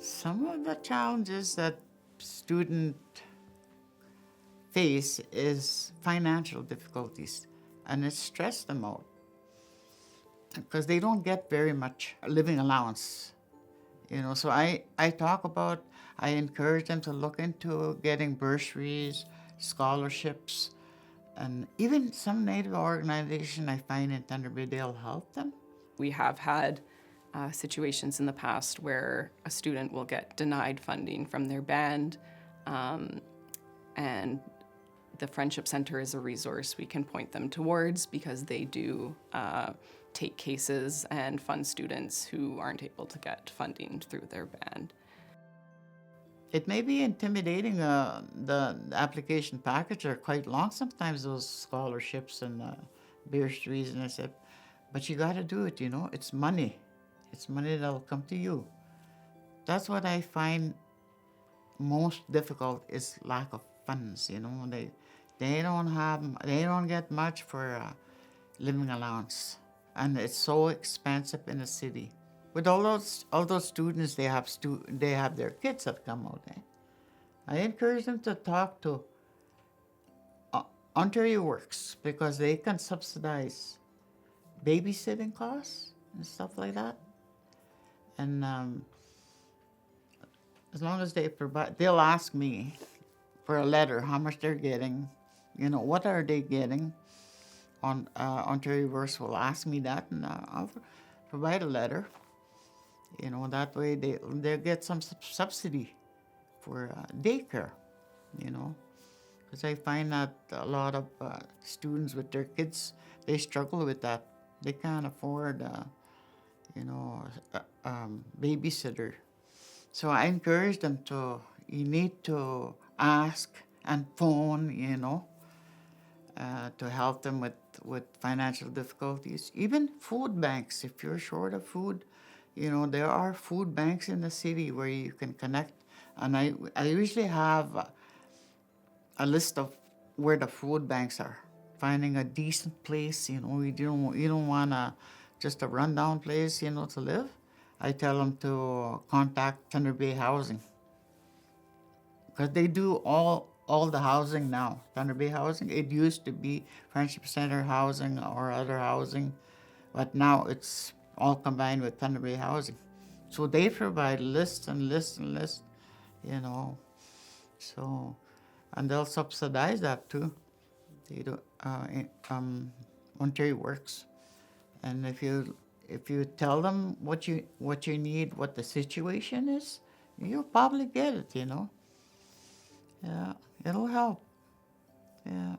Some of the challenges that students face is financial difficulties, and it stressed them out because they don't get very much living allowance. So I encourage them to look into getting bursaries, scholarships, and even some Native organization I find in Thunder Bay, they'll help them. We have had situations in the past where a student will get denied funding from their band, and the Friendship Center is a resource we can point them towards because they do take cases and fund students who aren't able to get funding through their band. It may be intimidating. The application package are quite long sometimes, those scholarships and bursaries, and I said, but you got to do it, It's money. It's money that'll come to you. That's what I find most difficult is lack of funds, They don't get much for living allowance. And it's so expensive in the city. With all those students, they have their kids that come out. I encourage them to talk to Ontario Works because they can subsidize babysitting costs and stuff like that. And as long as they provide, they'll ask me for a letter how much they're getting, what are they getting. Ontario Works will ask me that, and I'll provide a letter. That way they'll get some subsidy for daycare, because I find that a lot of students with their kids, they struggle with that. They can't afford, babysitter. So I encourage them you need to ask and phone, to help them with financial difficulties. Even food banks, if you're short of food, there are food banks in the city where you can connect. And I usually have a list of where the food banks are. Finding a decent place, you don't want just a rundown place, to live. I tell them to contact Thunder Bay Housing because they do all the housing now. Thunder Bay Housing. It used to be Friendship Center Housing or other housing, but now it's all combined with Thunder Bay Housing. So they provide lists and lists and lists, So, and they'll subsidize that too. They do. Ontario Works, and if you tell them what you need, what the situation is, you'll probably get it. Yeah, it'll help. Yeah.